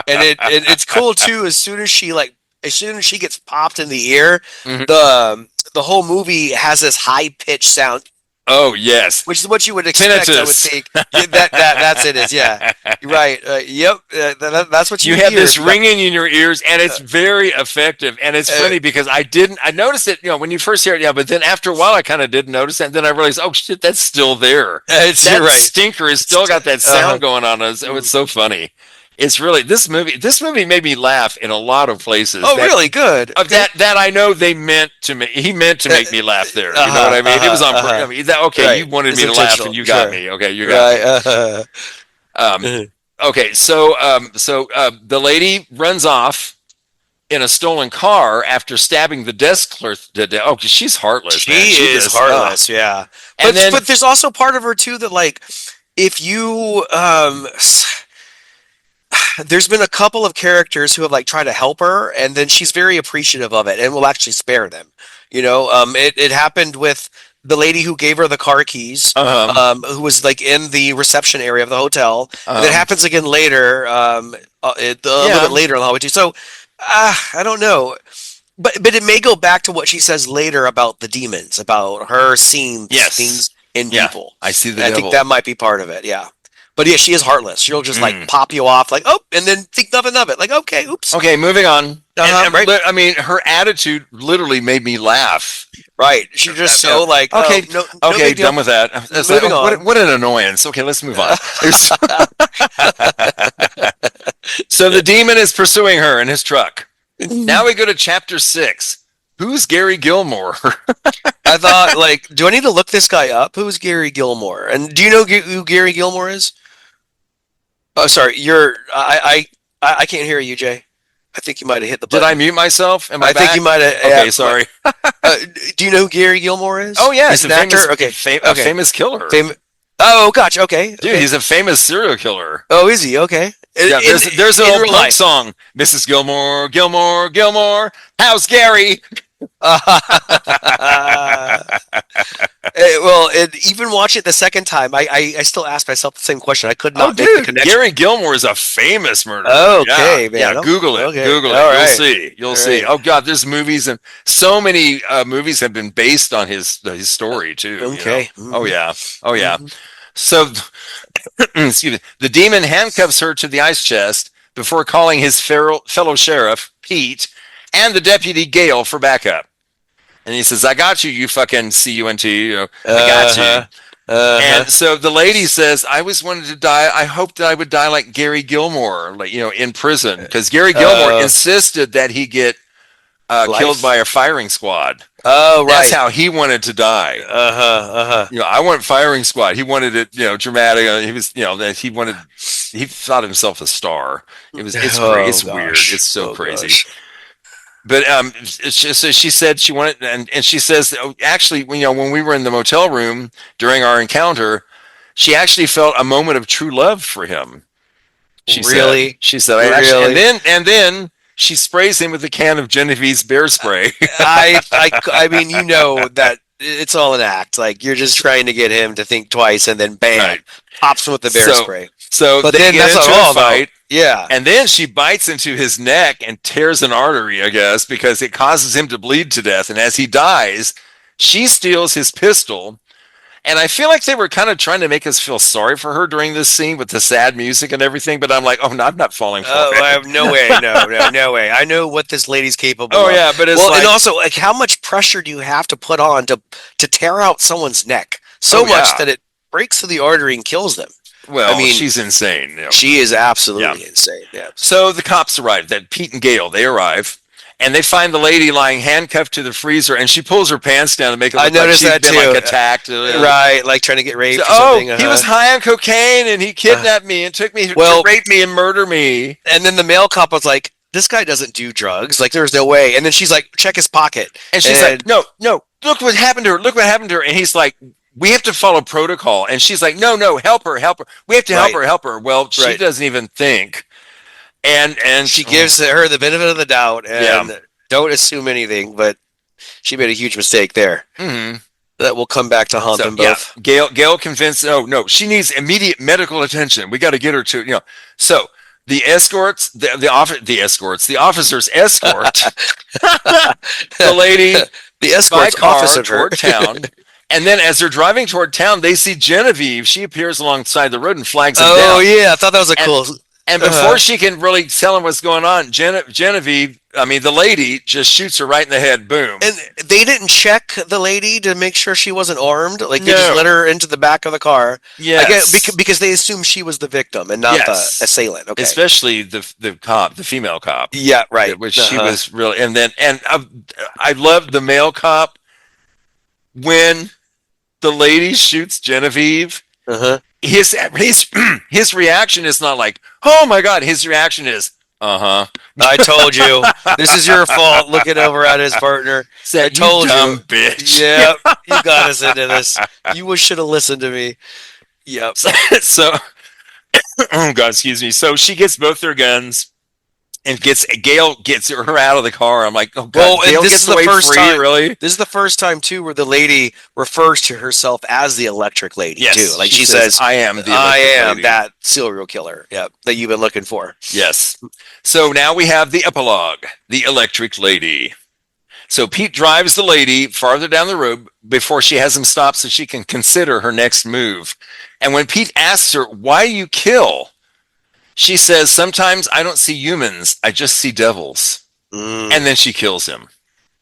S5: And it's cool too. As soon as she gets popped in the ear, the whole movie has this high pitched sound.
S6: Oh yes,
S5: which is what you would expect.
S6: Tinnitus.
S5: I would think that's it. Is right. Yep. That's what you
S6: have this ringing in your ears, and it's very effective. And it's funny because I noticed it. When you first hear it, but then after a while, I kind of didn't notice it. And then I realized, oh shit, that's still there. That stinker has still got that sound going on. It's so funny. It's really this movie made me laugh in a lot of places.
S5: Oh, really good.
S6: That I know he meant to make me laugh there. You know what I mean? It was on purpose. I mean, right. You wanted me to laugh and you got me. Okay, you got me. Okay, so the lady runs off in a stolen car after stabbing the desk clerk to death. Oh, she's heartless.
S5: She is heartless. Yeah, but there's also part of her too that, like, if you there's been a couple of characters who have like tried to help her, and then she's very appreciative of it and will actually spare them. It happened with the lady who gave her the car keys, who was like in the reception area of the hotel. And it happens again later, a little bit later in the hallway too. So I don't know. But it may go back to what she says later about the demons, about her seeing things in people.
S6: I see the
S5: devil. I think that might be part of it. Yeah. But yeah, she is heartless. She'll just like pop you off, like, oh, and then think nothing of it. Like, okay, oops.
S6: Okay, moving on.
S5: Right.
S6: I mean, her attitude literally made me laugh.
S5: Right. She's just so like,
S6: okay,
S5: no
S6: okay, done with that.
S5: Moving on.
S6: What an annoyance. Okay, let's move on. So the demon is pursuing her in his truck. Now we go to chapter 6. Who's Gary Gilmore?
S5: I thought, like, do I need to look this guy up? Who's Gary Gilmore? And do you know who Gary Gilmore is? Oh, sorry. I can't hear you, Jay. I think you might have hit the button.
S6: Did I mute myself?
S5: I think you might have.
S6: Okay, sorry.
S5: Do you know who Gary Gilmore is?
S6: Oh, yeah.
S5: He's an actor. Okay.
S6: A famous killer.
S5: Oh, gotcha. Okay.
S6: Dude, he's a famous serial killer.
S5: Oh, is he? Okay.
S6: Yeah, there's an old punk song. Mrs. Gilmore, Gilmore, Gilmore. How's Gary?
S5: Well, even watch it the second time, I still ask myself the same question. I could not make the connection.
S6: Gary Gilmore is a famous murderer.
S5: Okay,
S6: man. Yeah, Google it. Okay. Google it. All right. You'll see. Oh God, there's movies, and so many movies have been based on his story too.
S5: Okay.
S6: You know? Oh yeah. So, excuse me. The demon handcuffs her to the ice chest before calling his fellow sheriff Pete and the deputy Gale for backup. And he says, I got you, you fucking C-U-N-T. I got you. And so the lady says, I always wanted to die. I hoped that I would die like Gary Gilmore, like, in prison. Because Gary Gilmore insisted that he get killed by a firing squad.
S5: Oh, right.
S6: That's how he wanted to die. I want firing squad. He wanted it, dramatic. He was, that he thought himself a star. It's weird. It's so crazy. Gosh. But so she said she wanted, and she says, actually, when we were in the motel room during our encounter, she actually felt a moment of true love for him. She said, and then she sprays him with a can of Genevieve's bear spray.
S5: I mean, that it's all an act. Like, you're just trying to get him to think twice, and then bam, pops him with the bear spray.
S6: So
S5: but
S6: they
S5: then
S6: get
S5: that's
S6: into a fight.
S5: Yeah.
S6: And then she bites into his neck and tears an artery, I guess, because it causes him to bleed to death. And as he dies, she steals his pistol. And I feel like they were kind of trying to make us feel sorry for her during this scene with the sad music and everything. But I'm like, oh, no, I'm not falling for it.
S5: I have no way. No way. I know what this lady's capable of.
S6: Oh, yeah. But it's
S5: and also, like, how much pressure do you have to put on to tear out someone's neck so much that it breaks through the artery and kills them?
S6: Well, I mean, she's insane.
S5: She is absolutely insane. Yeah.
S6: So the cops arrive. That Pete and Gale, they arrive, and they find the lady lying handcuffed to the freezer, and she pulls her pants down to make it look like she's been like attacked.
S5: Right, like trying to get raped. Or something.
S6: He was high on cocaine, and he kidnapped me and took me to rape me and murder me.
S5: And then the male cop was like, "This guy doesn't do drugs. Like, there's no way." And then she's like, "Check his pocket."
S6: And she's like, "No, look what happened to her. Look what happened to her." And he's like, we have to follow protocol. And she's like, no, help her. We have to help her. Well, she doesn't even think. And she gives her the benefit of the doubt and don't assume anything, but she made a huge mistake there. Mm-hmm. That will come back to haunt them both. Yeah. Gail convinced, she needs immediate medical attention. We got to get her to, So the escorts, the officers escort the lady,
S5: the escorts
S6: by car
S5: officer
S6: toward town. And then as they're driving toward town, they see Genevieve. She appears alongside the road and flags them down.
S5: Oh, yeah. I thought that was cool...
S6: And before she can really tell him what's going on, Genevieve, the lady, just shoots her right in the head. Boom.
S5: And they didn't check the lady to make sure she wasn't armed? Like, they just let her into the back of the car?
S6: Yes.
S5: Because they assumed she was the victim and not the assailant. Okay.
S6: Especially the cop, the female cop.
S5: Yeah, right.
S6: Which she was really... And I loved the male cop when the lady shoots Genevieve. His reaction is not like, oh my God. His reaction is, I
S5: told you. This is your fault. Looking over at his partner.
S6: I told you. Bitch.
S5: Yeah, you got us into this. You should have listened to me. Yep.
S6: So, oh God, excuse me. So she gets both their guns. And Gail gets her out of the car. I'm like, oh God,
S5: well,
S6: Gail
S5: this
S6: gets
S5: is the
S6: away
S5: first
S6: free,
S5: time.
S6: Really?
S5: This is the first time too, where the lady refers to herself as the electric lady too. Like she says,
S6: "I am
S5: lady. That serial killer, that you've been looking for."
S6: Yes. So now we have the epilogue: the electric lady. So Pete drives the lady farther down the road before she has him stop so she can consider her next move. And when Pete asks her, why you kill? She says, sometimes I don't see humans, I just see devils. And then she kills him.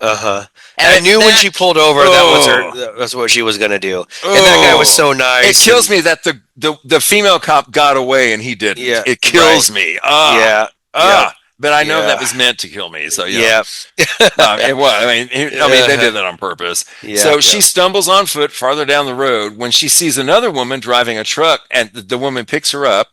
S5: And I knew when she pulled over that was what she was going to do. And that guy was so nice.
S6: It kills me that the female cop got away and he didn't.
S5: Yeah,
S6: it kills me. But I know that was meant to kill me. So it was. I mean, they did that on purpose. So she stumbles on foot farther down the road when she sees another woman driving a truck, and the woman picks her up.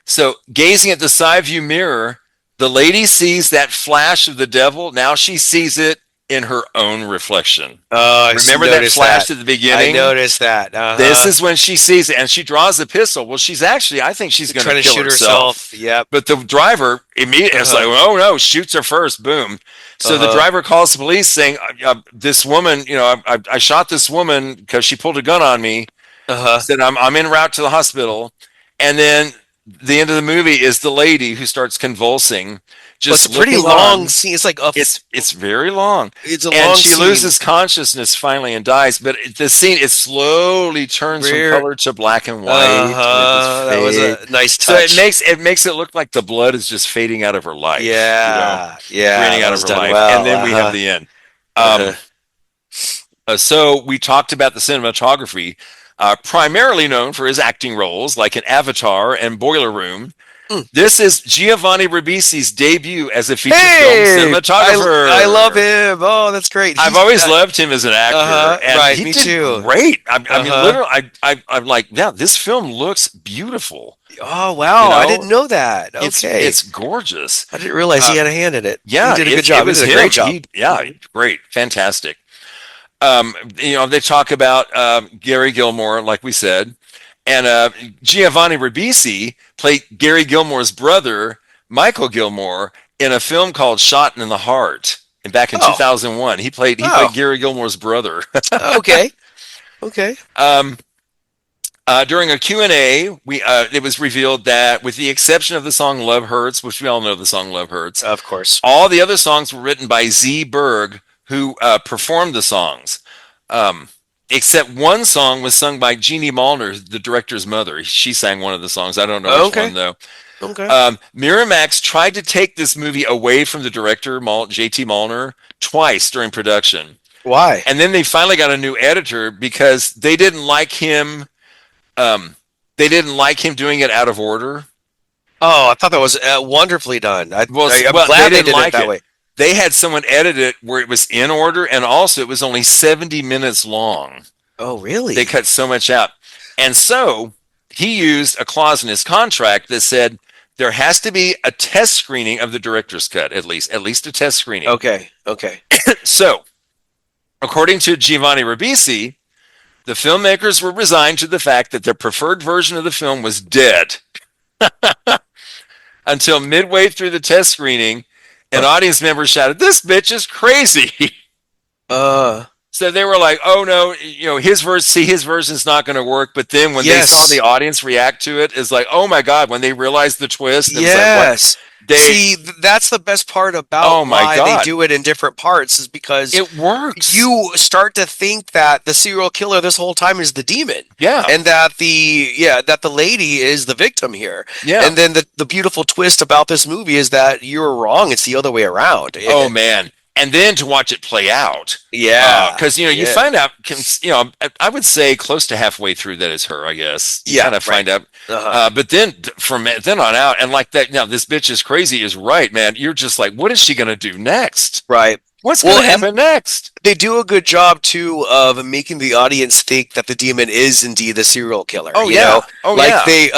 S6: So gazing at the side view mirror, the lady sees that flash of the devil. Now she sees it in her own reflection. Remember that flash at the beginning?
S5: I noticed that.
S6: This is when she sees it, and she draws the pistol. Well, I think she's going to shoot herself.
S5: Yep.
S6: But the driver immediately, it's like, oh no, shoots her first. Boom. So the driver calls the police saying, this woman, I shot this woman because she pulled a gun on me. Said, I'm en route to the hospital. And then the end of the movie is the lady who starts convulsing.
S5: It's a pretty long scene. It's like
S6: it's very long.
S5: It's a
S6: and
S5: long
S6: she
S5: scene.
S6: loses consciousness finally and dies. But the scene, it slowly turns from color to black and white.
S5: That was a nice touch.
S6: So it makes it look like the blood is just fading out of her life. Draining out of her life, and then we have the end. So we talked about the cinematography. Primarily known for his acting roles like in Avatar and Boiler Room. This is Giovanni Ribisi's debut as a feature film cinematographer.
S5: I love him. Oh, that's great.
S6: I've always loved him as an actor. And he
S5: me
S6: did
S5: too.
S6: Great. I mean, literally, I'm like, yeah, this film looks beautiful.
S5: Oh, wow. I didn't know that. Okay.
S6: It's gorgeous.
S5: I didn't realize he had a hand in it.
S6: Yeah.
S5: He did a good job. He did a great job.
S6: Great. Fantastic. They talk about Gary Gilmore, like we said. And Giovanni Ribisi played Gary Gilmore's brother, Michael Gilmore, in a film called Shot in the Heart. And back in 2001, he played Gary Gilmore's brother.
S5: Okay.
S6: During a Q&A, it was revealed that with the exception of the song Love Hurts, which we all know the song Love Hurts.
S5: Of course.
S6: All the other songs were written by Z. Berg, who performed the songs. Except one song was sung by Jeannie Mollner, the director's mother. She sang one of the songs. I don't know which one, though.
S5: Okay.
S6: Miramax tried to take this movie away from the director, JT Mollner, twice during production.
S5: Why?
S6: And then they finally got a new editor because they didn't like him. They didn't like him doing it out of order.
S5: Oh, I thought that was wonderfully done. I'm glad they did it that way.
S6: They had someone edit it where it was in order, and also it was only 70 minutes long.
S5: Oh, really?
S6: They cut so much out. And so he used a clause in his contract that said there has to be a test screening of the director's cut, at least a test screening.
S5: Okay.
S6: So, according to Giovanni Ribisi, the filmmakers were resigned to the fact that their preferred version of the film was dead. Until midway through the test screening, an audience member shouted, "This bitch is crazy." So they were like, "Oh no, his version's not going to work." But then when they saw the audience react to it, it's like, "Oh my god!" When they realized the twist,
S5: yes. See, that's the best part about why they do it in different parts is because
S6: it works.
S5: You start to think that the serial killer this whole time is the demon.
S6: Yeah.
S5: And that the lady is the victim here.
S6: Yeah.
S5: And then the beautiful twist about this movie is that you're wrong. It's the other way around.
S6: Oh, man. And then to watch it play out.
S5: Yeah.
S6: Because, you find out, I would say close to halfway through that it's her, I guess. You kind of find out. But then from then on out, and like that, this bitch is crazy is right, man. You're just like, what is she going to do next?
S5: Right.
S6: What's going to happen next?
S5: They do a good job too of making the audience think that the demon is indeed the serial killer.
S6: Oh yeah.
S5: They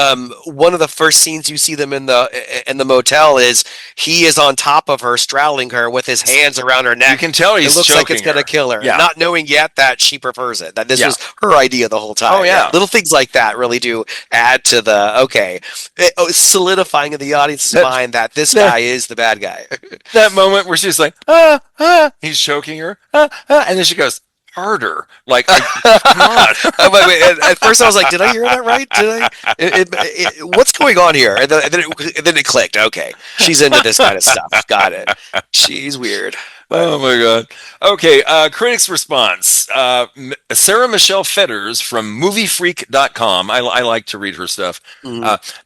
S5: one of the first scenes you see them in the motel is he is on top of her, straddling her with his hands around her neck.
S6: You can tell he's
S5: It looks like it's
S6: choking
S5: gonna kill her, not knowing yet that she prefers it. That this was her idea the whole time.
S6: Oh yeah.
S5: Little things like that really do add to the solidifying in the audience's mind that this guy is the bad guy.
S6: That moment where she's like, he's choking her, and then she goes harder. Like, come on.
S5: At first, I was like, "Did I hear that right? Did I? What's going on here?" And then it clicked. Okay, she's into this kind of stuff. Got it. She's weird.
S6: Oh my God. Okay, critics' response. Sarah Michelle Fetters from moviefreak.com. I like to read her stuff.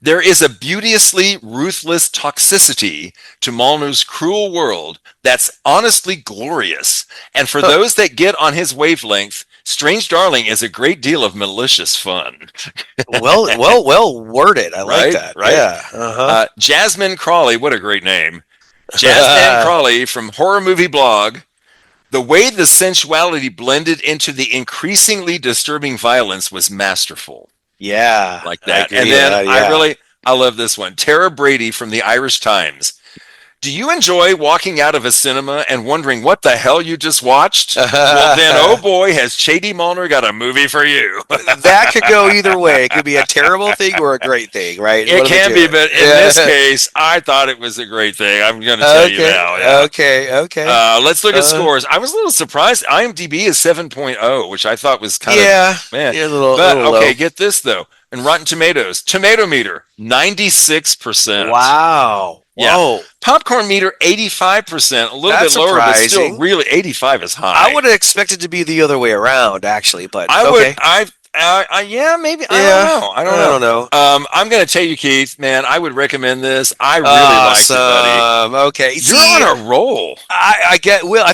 S6: There is a beauteously ruthless toxicity to Mollner's cruel world that's honestly glorious. And for those that get on his wavelength, Strange Darling is a great deal of malicious fun.
S5: well worded. I like that.
S6: Right?
S5: Yeah.
S6: Jasmine Crawley, what a great name. Jasmine Crawley from Horror Movie Blog. The way the sensuality blended into the increasingly disturbing violence was masterful.
S5: Yeah.
S6: Like that. And then I love this one. Tara Brady from the Irish Times. Do you enjoy walking out of a cinema and wondering what the hell you just watched? Well, then, oh boy, has JT Mollner got a movie for you.
S5: That could go either way. It could be a terrible thing or a great thing, right?
S6: It can be, but in this case, I thought it was a great thing. I'm going to tell you now. Yeah.
S5: Okay.
S6: Let's look at scores. I was a little surprised. IMDb is 7.0, which I thought was kind of, man.
S5: Yeah, a little
S6: okay,
S5: low.
S6: get this, though. And Rotten Tomatoes, tomato meter, 96%.
S5: Wow.
S6: Yeah.
S5: Whoa.
S6: Popcorn meter, 85%. A little
S5: That's
S6: bit lower,
S5: surprising.
S6: but still really 85 is high.
S5: I would have expected to be the other way around, actually, but
S6: yeah, maybe.
S5: Yeah.
S6: I don't know. I'm going to tell you, Keith, man, I would recommend this. I really liked it, buddy.
S5: Okay.
S6: You're on a roll.
S5: I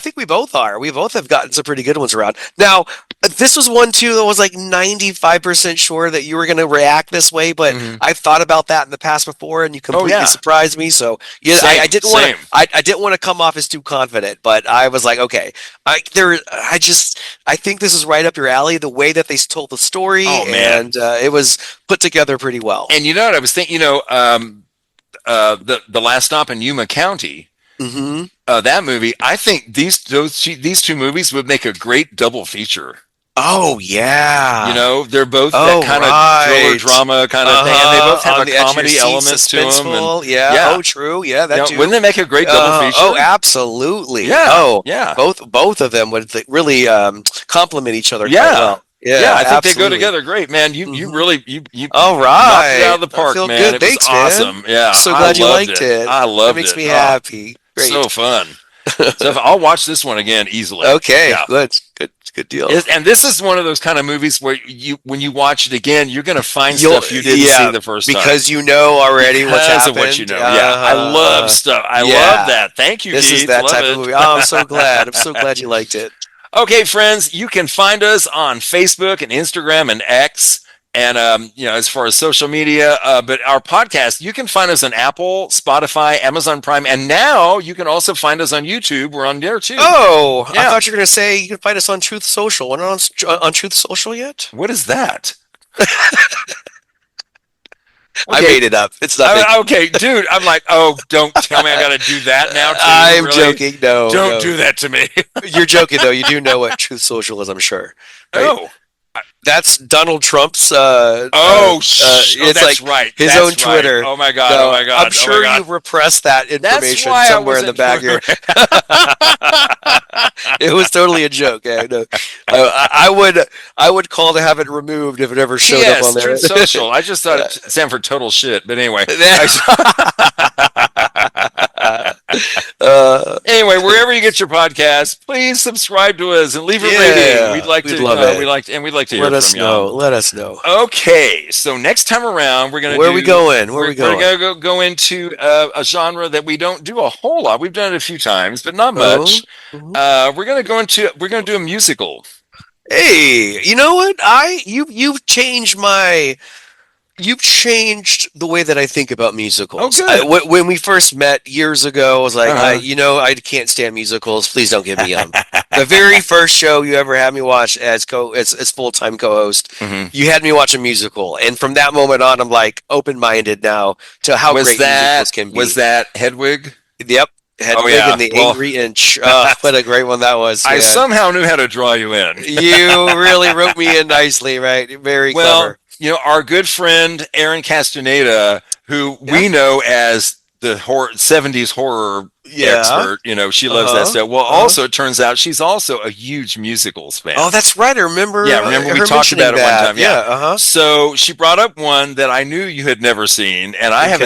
S5: think we both are. We both have gotten some pretty good ones around. Now, this was one, too, that was like 95% sure that you were going to react this way, but I've thought about that in the past before, and you completely surprised me. So, yeah, I didn't want to come off as too confident, but I was like, okay, I think this is right up your alley, the way that they told the story, and it was put together pretty well.
S6: And you know what I was thinking? The Last Stop in Yuma County. That movie. I think these two movies would make a great double feature.
S5: Oh yeah,
S6: they're both that kind of thriller drama kind of thing, and they both have a comedy element to them.
S5: And, oh, true. Yeah, that too.
S6: Wouldn't they make a great double feature?
S5: Oh, absolutely.
S6: Yeah.
S5: Oh,
S6: yeah.
S5: Both of them would really complement each other.
S6: Yeah.
S5: Quite well.
S6: Yeah, I think they go together great, man. You really
S5: all right,
S6: knocked it out of the park,
S5: man.
S6: Good.
S5: It was
S6: awesome.
S5: Man.
S6: Yeah,
S5: so glad you liked it.
S6: I loved it.
S5: It makes me happy. Great.
S6: So fun. So I'll watch this one again easily.
S5: Okay, yeah. Good deal.
S6: And this is one of those kind of movies where when you watch it again, you're going to find stuff you didn't see the first time
S5: because you know already what's happened.
S6: Because of what you know. I love stuff. I love that. Thank you,
S5: Keith. This is that type of movie. Oh, I'm so glad. I'm so glad you liked it.
S6: Okay, friends, you can find us on Facebook and Instagram and X. And, as far as social media, but our podcast, you can find us on Apple, Spotify, Amazon Prime, and now you can also find us on YouTube. We're on there too.
S5: Oh, yeah. I thought you were going to say you can find us on Truth Social. We're not on Truth Social yet?
S6: What is that?
S5: Okay. I made it up. It's nothing.
S6: Okay, dude. I'm like, don't tell me I got to do that now.
S5: I'm joking. No,
S6: don't do that to me.
S5: You're joking though. You do know what Truth Social is, I'm sure. Right?
S6: Oh.
S5: That's Donald Trump's.
S6: It's
S5: like
S6: right.
S5: His own Twitter.
S6: Right. Oh my god!
S5: I'm sure you've repressed that information somewhere in the back here. It was totally a joke. Yeah, no. I would call to have it removed if it ever showed up on there.
S6: Truth Social. I just thought it stand for total shit, but anyway. Anyway, wherever you get your podcast, please subscribe to us and leave a rating. We'd love it. We'd like to hear from y'all.
S5: Let us know.
S6: Okay, so next time around, we're going to
S5: Where are we going?
S6: We're going to go into a genre that we don't do a whole lot. We've done it a few times, but not much. We're going to do a musical.
S5: Hey, you know what? You've changed the way that I think about musicals.
S6: Oh, good.
S5: When we first met years ago, I was like, I can't stand musicals. Please don't get me on. The very first show you ever had me watch as full-time co-host, you had me watch a musical. And from that moment on, I'm like open-minded now to how great musicals can be.
S6: Was that Hedwig?
S5: Hedwig and the Angry Inch. What a great one that was.
S6: I somehow knew how to draw you in.
S5: You really wrote me in nicely, right? Very clever.
S6: Our good friend Erin Castaneda, who we know as the 70s horror expert, she loves that stuff. Well, also it turns out she's also a huge musicals fan.
S5: Oh, that's right. I remember.
S6: Yeah, remember we talked about it one time. Yeah. So she brought up one that I knew you had never seen, and I have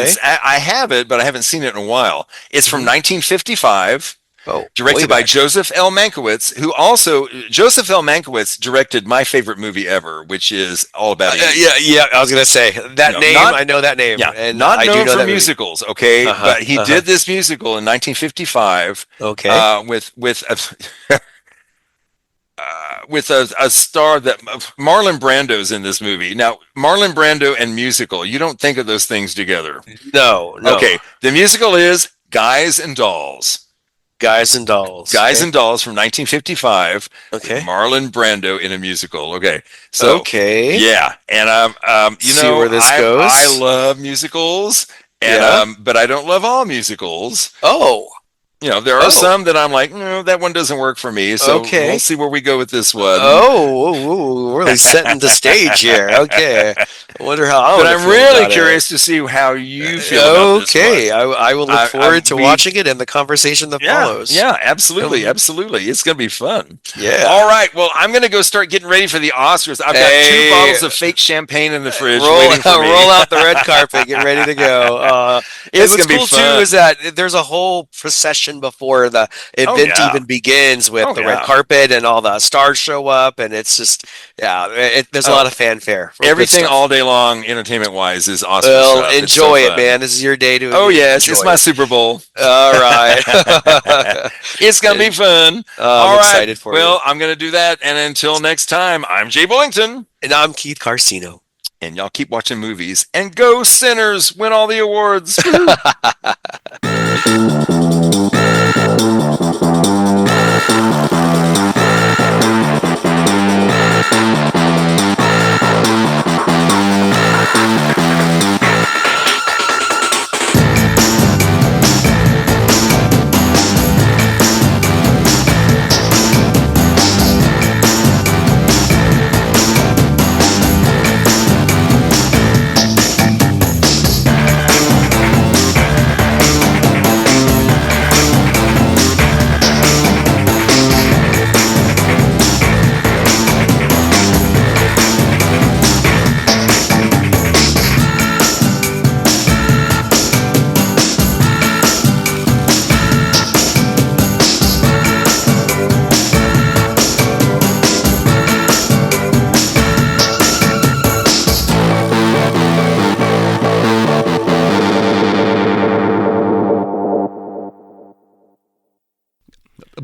S6: it, but I haven't seen it in a while. It's from 1955. Directed by Joseph L. Mankiewicz, Joseph L. Mankiewicz directed my favorite movie ever, which is All About Eve.
S5: Yeah. I was gonna say that name. I know that name.
S6: Yeah,
S5: and
S6: not
S5: I
S6: known
S5: do know
S6: for
S5: that
S6: musicals. Okay, but he did this musical in 1955.
S5: Okay.
S6: With a star that Marlon Brando's in this movie. Now, Marlon Brando and musical, you don't think of those things together.
S5: No.
S6: Okay, the musical is Guys and Dolls.
S5: Guys and Dolls.
S6: Guys and Dolls from 1955.
S5: Okay.
S6: Marlon Brando in a musical. Okay. So, yeah. And, you
S5: See
S6: know,
S5: where this goes?
S6: I love musicals, and but I don't love all musicals.
S5: Oh.
S6: You know, there are some that I'm like, no, that one doesn't work for me. So we'll see where we go with this one.
S5: We're really setting the stage here. Okay. I wonder how
S6: I'm really curious to see how you feel about this one.
S5: I will look forward to watching it and the conversation that follows.
S6: Yeah, absolutely. It's going to be fun.
S5: Yeah.
S6: All right. Well, I'm going to go start getting ready for the Oscars. I've got 2 bottles of fake champagne in the fridge waiting for me.
S5: Roll out the red carpet. Get ready to go.
S6: It's going to be
S5: cool
S6: fun.
S5: too is that there's a whole procession before the event even begins with the red carpet and all the stars show up, and it's just there's a lot of fanfare.
S6: Everything all day long, entertainment wise, is awesome.
S5: Well, enjoy it, man. This is your day to.
S6: Oh yes, it's my Super Bowl.
S5: All right,
S6: it's gonna be fun.
S5: I'm excited for it.
S6: Well, I'm gonna do that, and until next time, I'm Jay Bullington,
S5: and I'm Keith Carcino.
S6: And y'all keep watching movies and go Sinners, win all the awards.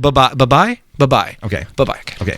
S4: Bye-bye. Okay. Bye-bye. Okay.